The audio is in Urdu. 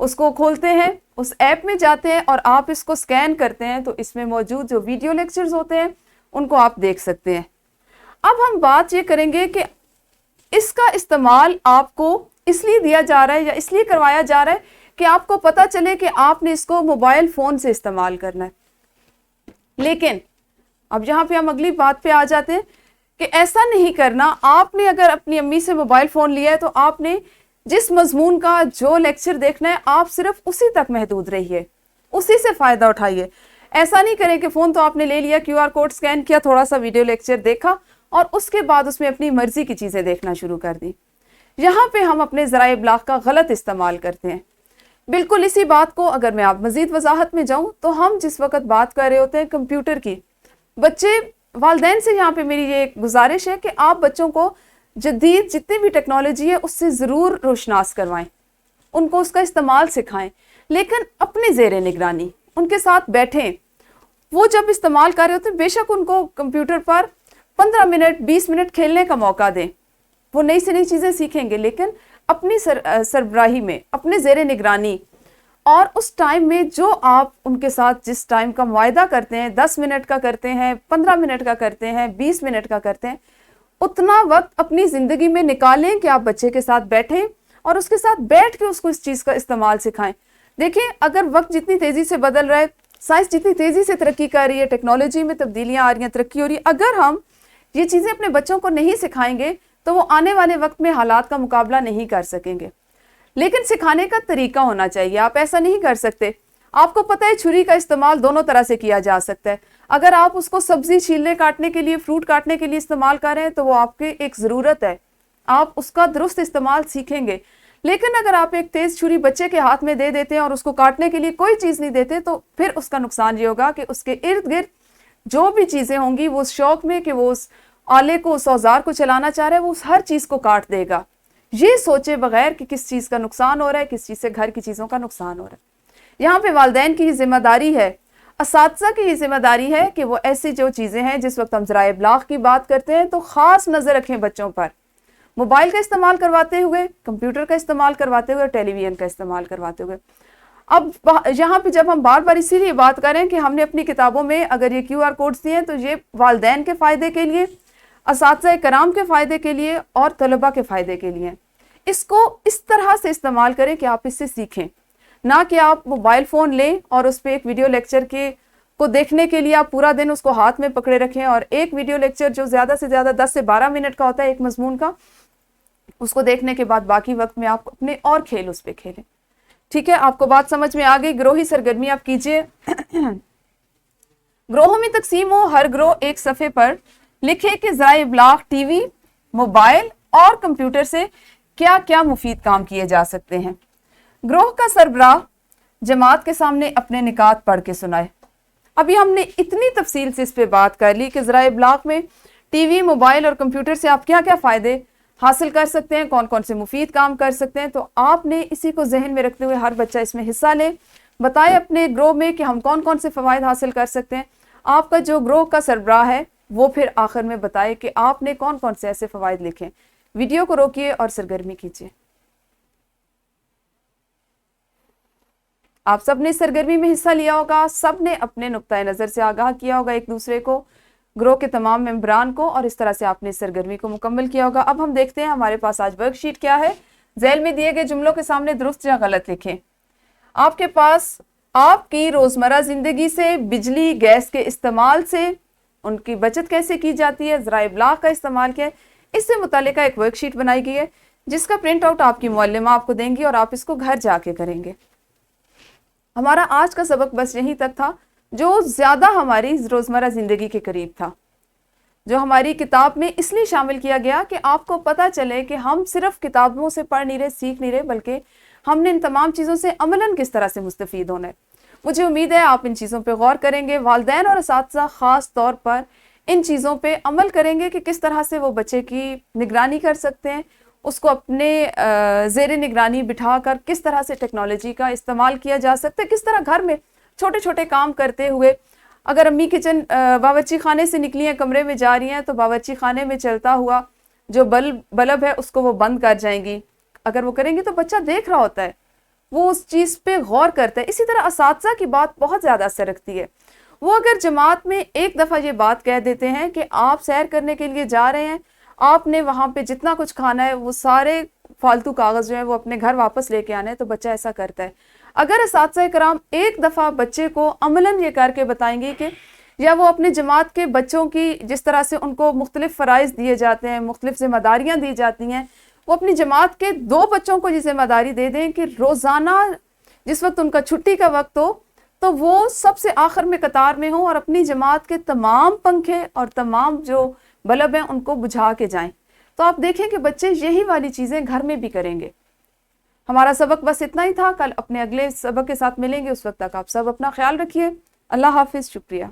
اس کو کھولتے ہیں, اس ایپ میں جاتے ہیں اور آپ اس کو سکین کرتے ہیں تو اس میں موجود جو ویڈیو لیکچرز ہوتے ہیں ان کو آپ دیکھ سکتے ہیں. اب ہم بات یہ کریں گے کہ اس کا استعمال آپ کو اس لیے دیا جا رہا ہے یا اس لیے کروایا جا رہا ہے کہ آپ کو پتہ چلے کہ آپ نے اس کو موبائل فون سے استعمال کرنا ہے. لیکن اب یہاں پہ ہم اگلی بات پہ آ جاتے ہیں کہ ایسا نہیں کرنا. آپ نے اگر اپنی امی سے موبائل فون لیا ہے تو آپ نے جس مضمون کا جو لیکچر دیکھنا ہے آپ صرف اسی تک محدود رہیے, اسی سے فائدہ اٹھائیے. ایسا نہیں کریں کہ فون تو آپ نے لے لیا, کیو آر کوڈ سکین کیا, تھوڑا سا ویڈیو لیکچر دیکھا اور اس کے بعد اس میں اپنی مرضی کی چیزیں دیکھنا شروع کر دی. یہاں پہ ہم اپنے ذرائع ابلاغ کا غلط استعمال کرتے ہیں. بالکل اسی بات کو اگر میں آپ مزید وضاحت میں جاؤں تو ہم جس وقت بات کر رہے ہوتے ہیں کمپیوٹر کی, بچے والدین سے یہاں پہ میری یہ گزارش ہے کہ آپ بچوں کو جدید جتنی بھی ٹیکنالوجی ہے اس سے ضرور روشناس کروائیں, ان کو اس کا استعمال سکھائیں, لیکن اپنے زیر نگرانی ان کے ساتھ بیٹھیں. وہ جب استعمال کر رہے ہوتے ہیں بے شک ان کو کمپیوٹر پر 15 منٹ 20 منٹ کھیلنے کا موقع دیں, وہ نئی سے نئی چیزیں سیکھیں گے, لیکن اپنی سربراہی میں, اپنے زیر نگرانی, اور اس ٹائم میں جو آپ ان کے ساتھ جس ٹائم کا معاہدہ کرتے ہیں, 10 منٹ کا کرتے ہیں, 15 منٹ کا کرتے ہیں, 20 منٹ کا کرتے ہیں, اتنا وقت اپنی زندگی میں نکالیں کہ آپ بچے کے ساتھ بیٹھیں اور اس کے ساتھ بیٹھ کے اس کو اس چیز کا استعمال سکھائیں. دیکھیں اگر وقت جتنی تیزی سے بدل رہا ہے, سائنس جتنی تیزی سے ترقی کر رہی ہے, ٹیکنالوجی میں تبدیلیاں آ رہی ہیں, ترقی ہو رہی ہے, اگر ہم یہ چیزیں اپنے بچوں کو نہیں سکھائیں گے تو وہ آنے والے وقت میں حالات کا مقابلہ نہیں کر سکیں گے. لیکن سکھانے کا طریقہ ہونا چاہیے. آپ ایسا نہیں کر سکتے, آپ کو پتہ ہے چھری کا استعمال دونوں طرح سے کیا جا سکتا ہے. اگر آپ اس کو سبزی چھیلنے کاٹنے کے لیے, فروٹ کاٹنے کے لیے استعمال کر رہے ہیں تو وہ آپ کی ایک ضرورت ہے, آپ اس کا درست استعمال سیکھیں گے. لیکن اگر آپ ایک تیز چھری بچے کے ہاتھ میں دے دیتے ہیں اور اس کو کاٹنے کے لیے کوئی چیز نہیں دیتے تو پھر اس کا نقصان یہ ہوگا کہ اس کے ارد گرد جو بھی چیزیں ہوں گی وہ اس شوق میں کہ وہ اس آلے کو, اس اوزار کو چلانا چاہ رہا ہے, وہ اس ہر چیز کو کاٹ دے گا, یہ سوچے بغیر کہ کس چیز کا نقصان ہو رہا ہے, کس چیز سے گھر کی چیزوں کا نقصان ہو رہا ہے. یہاں پہ والدین کی ذمہ داری ہے, اساتذہ کی یہ ذمہ داری ہے کہ وہ ایسی جو چیزیں ہیں, جس وقت ہم ذرائع ابلاغ کی بات کرتے ہیں تو خاص نظر رکھیں بچوں پر, موبائل کا استعمال کرواتے ہوئے, کمپیوٹر کا استعمال کرواتے ہوئے, ٹیلی ویژن کا استعمال کرواتے ہوئے. اب یہاں پہ جب ہم بار بار اسی لیے بات کریں کہ ہم نے اپنی کتابوں میں اگر یہ کیو آر کوڈز دیے ہیں تو یہ والدین کے فائدے کے لیے, اساتذہ کرام کے فائدے کے لیے اور طلباء کے فائدے کے لیے. اس کو اس طرح سے استعمال کریں کہ آپ اس سے سیکھیں, نہ کہ آپ موبائل فون لیں اور اس پہ ایک ویڈیو لیکچر کو دیکھنے کے لیے آپ پورا دن اس کو ہاتھ میں پکڑے رکھیں اور ایک ویڈیو لیکچر جو زیادہ سے زیادہ 10 سے 12 منٹ کا ہوتا ہے ایک مضمون کا, اس کو دیکھنے کے بعد باقی وقت میں آپ اپنے اور کھیل اس پہ کھیلیں. ٹھیک ہے, آپ کو بات سمجھ میں آ گئی. گروہی سرگرمی آپ کیجئے. گروہوں میں تقسیم ہو, ہر گروہ ایک صفحے پر لکھے کہ ذرائع ابلاغ ٹی وی, موبائل اور کمپیوٹر سے کیا کیا مفید کام کیے جا سکتے ہیں. گروہ کا سربراہ جماعت کے سامنے اپنے نکات پڑھ کے سنائے. ابھی ہم نے اتنی تفصیل سے اس پہ بات کر لی کہ ذرائع ابلاغ میں ٹی وی, موبائل اور کمپیوٹر سے آپ کیا کیا فائدے حاصل کر سکتے ہیں, کون کون سے مفید کام کر سکتے ہیں. تو آپ نے اسی کو ذہن میں رکھتے ہوئے ہر بچہ اس میں حصہ لے, بتائے اپنے گروہ میں کہ ہم کون کون سے فوائد حاصل کر سکتے ہیں. آپ کا جو گروہ کا سربراہ ہے وہ پھر آخر میں بتائے کہ آپ نے کون کون سے ایسے فوائد لکھے. ویڈیو کو روکیے اور سرگرمی کیجیے. آپ سب نے سرگرمی میں حصہ لیا ہوگا, سب نے اپنے نقطۂ نظر سے آگاہ کیا ہوگا ایک دوسرے کو, گروہ کے تمام ممبران کو, اور اس طرح سے آپ نے سرگرمی کو مکمل کیا ہوگا. اب ہم دیکھتے ہیں ہمارے پاس آج ورک شیٹ کیا ہے. ذیل میں دیے گئے جملوں کے سامنے درست یا غلط لکھیں. آپ کے پاس آپ کی روزمرہ زندگی سے, بجلی گیس کے استعمال سے ان کی بچت کیسے کی جاتی ہے, ذرائع ابلاغ کا استعمال کیا ہے, اس سے متعلقہ ایک ورک شیٹ بنائی گئی ہے جس کا پرنٹ آؤٹ آپ کی معلمہ آپ کو دیں گی اور آپ اس کو گھر جا کے کریں گے. ہمارا آج کا سبق بس یہیں تک تھا, جو زیادہ ہماری روزمرہ زندگی کے قریب تھا, جو ہماری کتاب میں اس لیے شامل کیا گیا کہ آپ کو پتہ چلے کہ ہم صرف کتابوں سے پڑھ نہیں رہے, سیکھ نہیں رہے, بلکہ ہم نے ان تمام چیزوں سے عملاً کس طرح سے مستفید ہونا ہے. مجھے امید ہے آپ ان چیزوں پہ غور کریں گے. والدین اور اساتذہ خاص طور پر ان چیزوں پہ عمل کریں گے کہ کس طرح سے وہ بچے کی نگرانی کر سکتے ہیں, اس کو اپنے زیر نگرانی بٹھا کر کس طرح سے ٹیکنالوجی کا استعمال کیا جا سکتا ہے, کس طرح گھر میں چھوٹے چھوٹے کام کرتے ہوئے, اگر امی کچن باورچی خانے سے نکلی ہیں, کمرے میں جا رہی ہیں, تو باورچی خانے میں چلتا ہوا جو بلب ہے اس کو وہ بند کر جائیں گی. اگر وہ کریں گی تو بچہ دیکھ رہا ہوتا ہے, وہ اس چیز پہ غور کرتا ہے. اسی طرح اساتذہ کی بات بہت زیادہ اثر رکھتی ہے. وہ اگر جماعت میں ایک دفعہ یہ بات کہہ دیتے ہیں کہ آپ سیر کرنے کے لیے جا رہے ہیں, آپ نے وہاں پہ جتنا کچھ کھانا ہے وہ سارے فالتو کاغذ جو ہیں وہ اپنے گھر واپس لے کے آنے, تو بچہ ایسا کرتا ہے. اگر اساتذہ کرام ایک دفعہ بچے کو عملاً یہ کر کے بتائیں گے کہ, یا وہ اپنے جماعت کے بچوں کی جس طرح سے ان کو مختلف فرائض دیے جاتے ہیں, مختلف ذمہ داریاں دی جاتی ہیں, وہ اپنی جماعت کے 2 بچوں کو یہ ذمہ داری دے دیں کہ روزانہ جس وقت ان کا چھٹی کا وقت ہو تو وہ سب سے آخر میں قطار میں ہوں اور اپنی جماعت کے تمام پنکھے اور تمام جو بلب ہیں ان کو بجھا کے جائیں. تو آپ دیکھیں کہ بچے یہی والی چیزیں گھر میں بھی کریں گے. ہمارا سبق بس اتنا ہی تھا. کل اپنے اگلے سبق کے ساتھ ملیں گے. اس وقت تک آپ سب اپنا خیال رکھیے. اللہ حافظ. شکریہ.